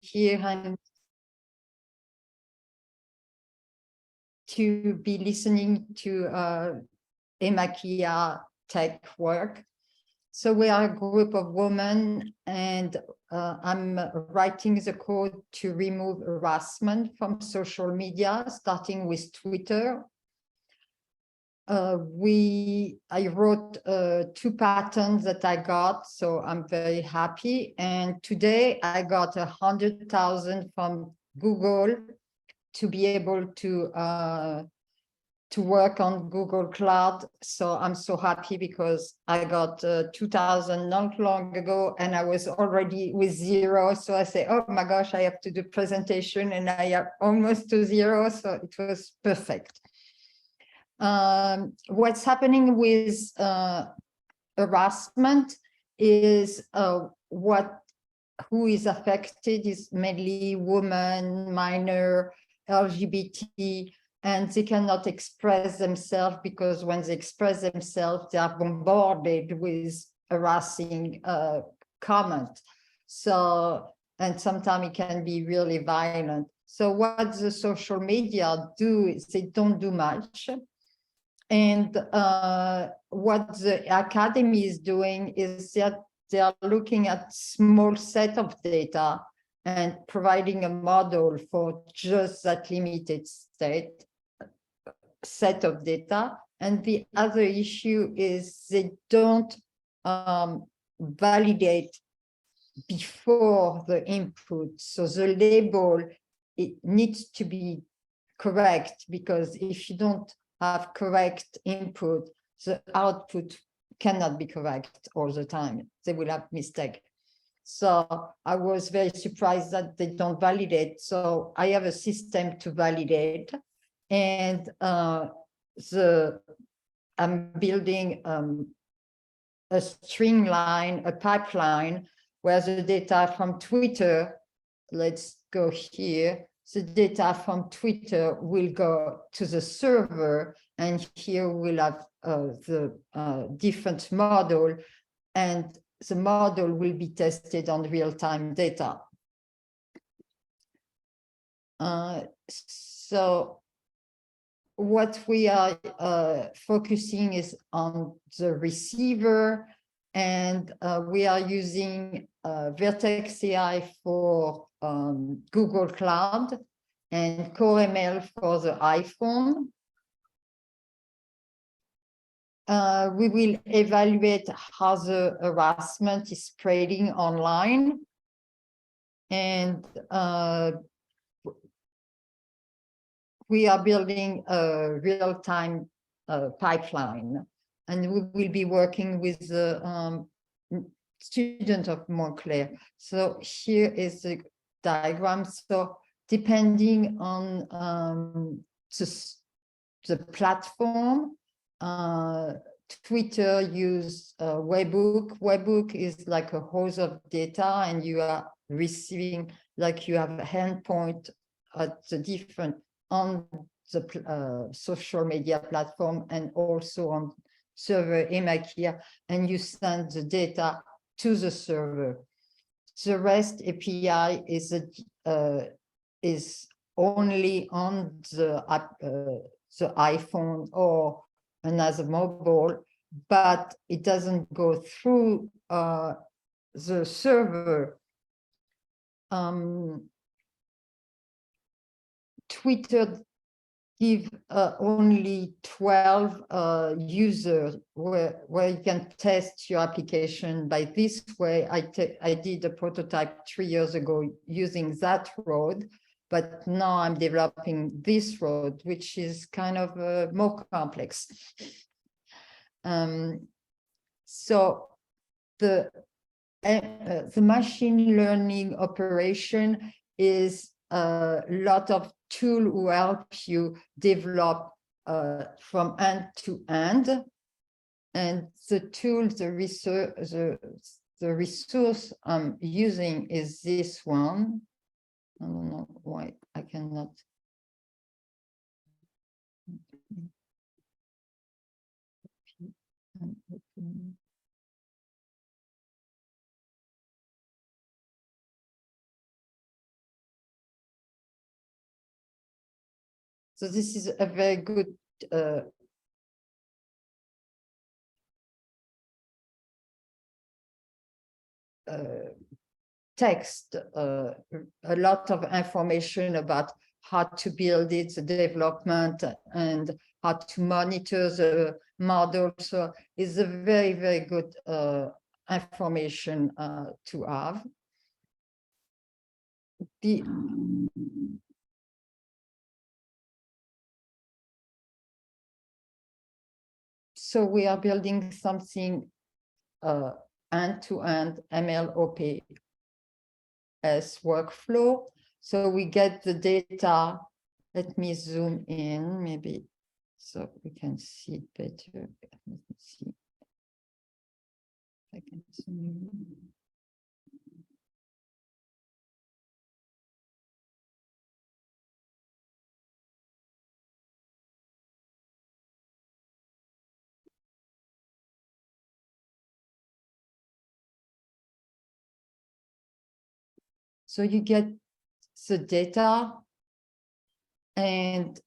here and to be listening to Emakia tech work. So we are a group of women, and I'm writing the code to remove harassment from social media, starting with Twitter. I wrote 2 patents that I got, so I'm very happy. And today I got 100,000 from Google to be able to work on Google Cloud. So I'm so happy because I got 2,000 not long ago, and I was already with 0. So I say, oh my gosh, I have to do presentation, and I am almost to 0. So it was perfect. What's happening with harassment is who is affected is mainly women, minor, LGBT, and they cannot express themselves because when they express themselves, they are bombarded with harassing comments. So, and sometimes it can be really violent. So what the social media do is they don't do much. And what the academy is doing is that they are looking at small set of data and providing a model for just that limited set of data. And the other issue is they don't validate before the input. So the label, it needs to be correct, because if you don't have correct input, the output cannot be correct all the time. They will have mistake. So I was very surprised that they don't validate. So I have a system to validate, and I'm building a streamline, a pipeline where the data from Twitter, let's go here, the data from Twitter will go to the server, and here we'll have the different model, and the model will be tested on real-time data. So what we are focusing is on the receiver, and we are using Vertex AI for Google Cloud and CoreML for the iPhone. We will evaluate how the harassment is spreading online, and we are building a real-time pipeline, and we will be working with the student of Montclair. So here is the diagram. So depending on the platform, Twitter use Webhook. Webhook is like a host of data, and you are receiving, like you have a endpoint at the different on the social media platform, and also on server Emakia, and you send the data to the server. The REST API is only on the iPhone or another mobile, but it doesn't go through the server. Twitter give only 12 users where you can test your application. By this way, I did a prototype 3 years ago using that road, but now I'm developing this road, which is kind of more complex. So the machine learning operation is a lot of tool who help you develop from end to end, and the tool, the resource I'm using is this one. I don't know why I cannot. So this is a very good text, a lot of information about how to build it, the development, and how to monitor the model. So it's a very, very good information to have. So we are building something end-to-end MLOps workflow. So we get the data. Let me zoom in, maybe, so we can see it better. Let me see. I can zoom in. So you get the data, and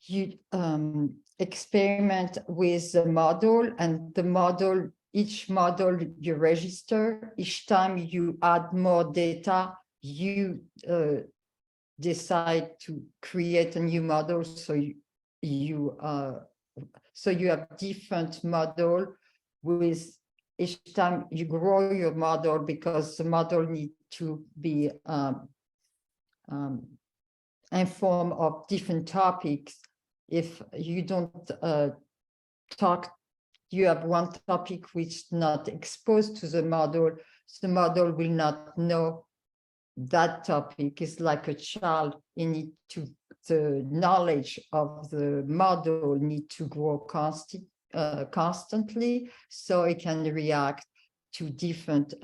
you experiment with the model, and the model, each model you register. Each time you add more data, you decide to create a new model. So you have different model with each time you grow your model, because the model needs to be informed of different topics. If you don't you have one topic which is not exposed to the model will not know that topic. Is like a child, you need to, the knowledge of the model need to grow constantly, so it can react to different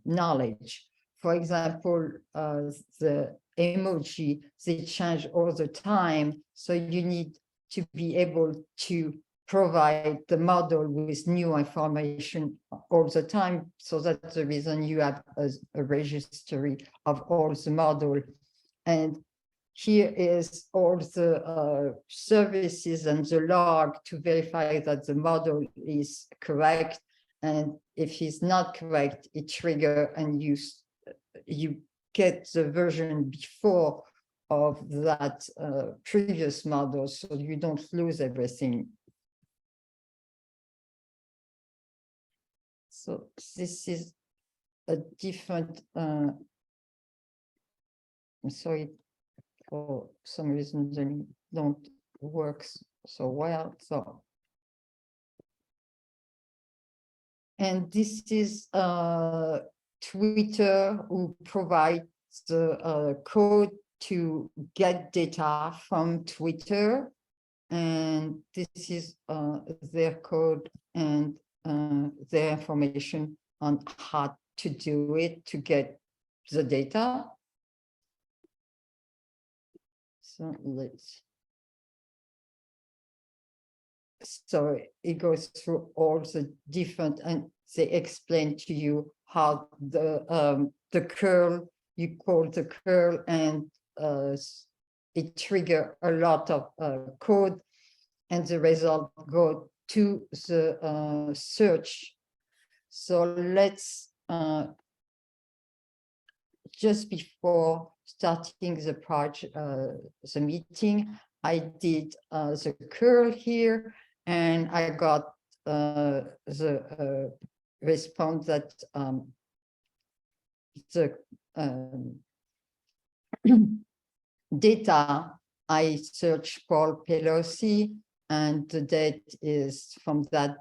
knowledge. For example, the emoji, they change all the time, so you need to be able to provide the model with new information all the time. So that's the reason you have a registry of all the model. And here is all the services and the log to verify that the model is correct. And if it's not correct, it triggers, and you get the version before of that previous model, so you don't lose everything. So this is a different, sorry, for some reason they don't work so well. So, and this is Twitter, who provides the code to get data from Twitter, and this is their code and their information on how to do it, to get the data. So so it goes through all the different, and they explain to you how the curl, you call the curl, and it trigger a lot of code, and the result go to the search. So let's just before starting the project, the meeting, I did the curl here, and I got the response that the data, I search Paul Pelosi, and the date is from that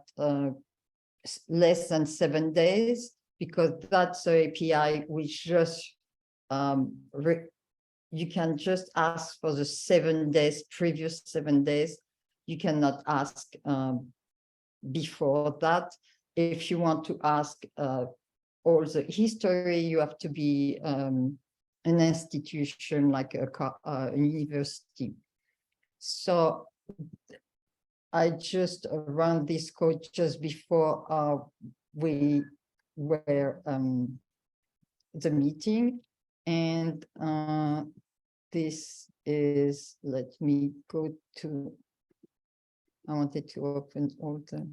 less than 7 days, because that's the API which just you can just ask for the 7 days, previous 7 days. You cannot ask before that. If you want to ask all the history, you have to be an institution like a university. So I just ran this code just before we were the meeting, And this is, let me go to, I wanted to open all the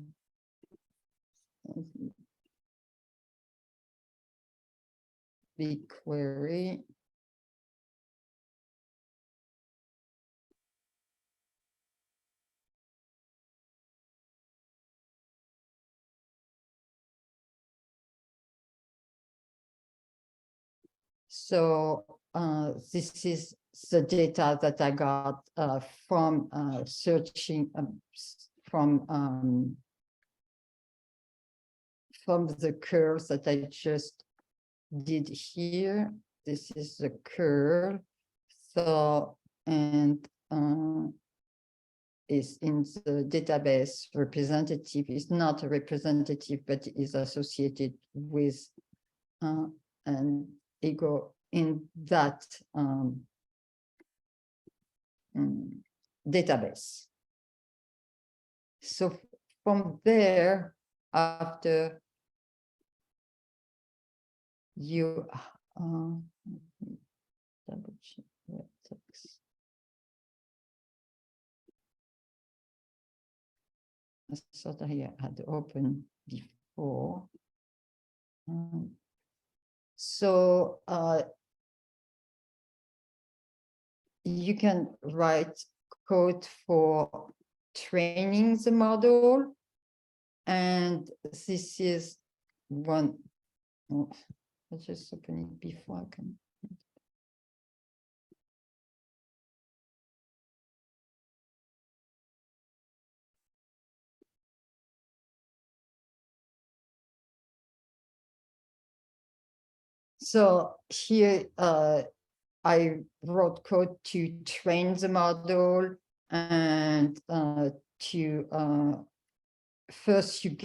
BigQuery. So this is the data that I got from searching from the curves that I just did here. This is the curve. So, and is in the database representative, is not a representative, but is associated with an ego in that database. So from there, after you double check that text. I thought I had opened before. So you can write code for training the model, and this is one. Oh, I'll just open it before I can. So here I wrote code to train the model, and to first you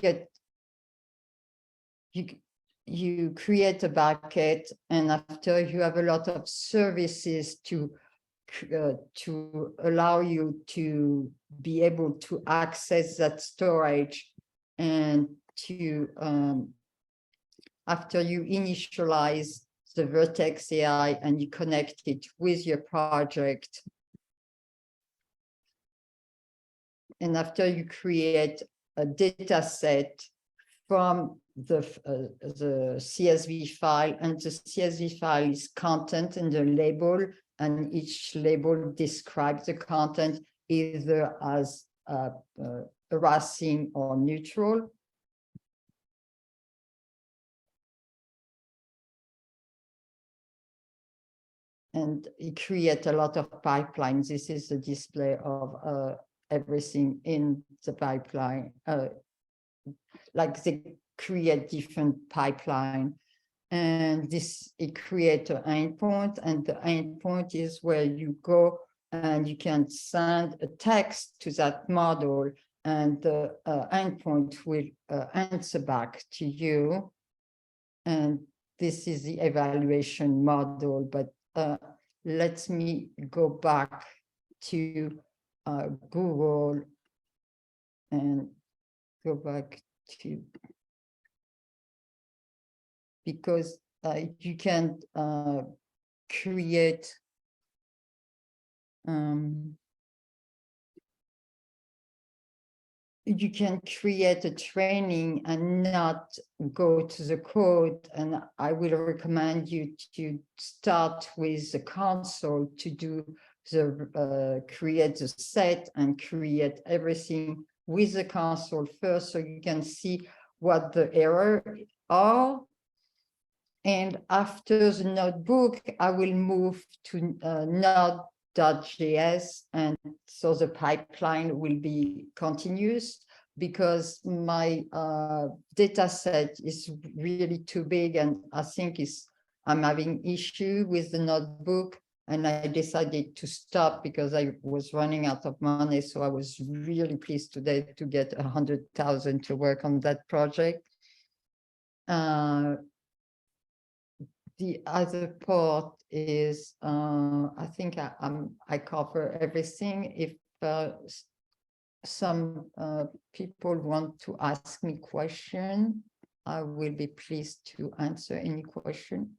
create a bucket, and after you have a lot of services to allow you to be able to access that storage, and to after you initialize the Vertex AI and you connect it with your project, and after you create a data set from the CSV file, and the CSV file is content and the label, and each label describes the content either as harassing or neutral. And it creates a lot of pipelines. This is the display of everything in the pipeline. Like they create different pipeline, and it creates an endpoint, and the endpoint is where you go and you can send a text to that model, and the endpoint will answer back to you. And this is the evaluation model, but let me go back to Google and go back to, because you can create you can create a training and not go to the code. And I will recommend you to start with the console to do the create the set and create everything with the console first, so you can see what the errors are. And after the notebook, I will move to Node.js, and so the pipeline will be continuous, because my data set is really too big, and I think I'm having issue with the notebook, and I decided to stop because I was running out of money. So I was really pleased today to get 100,000 to work on that project. The other part is, I think I cover everything. If some people want to ask me question, I will be pleased to answer any question.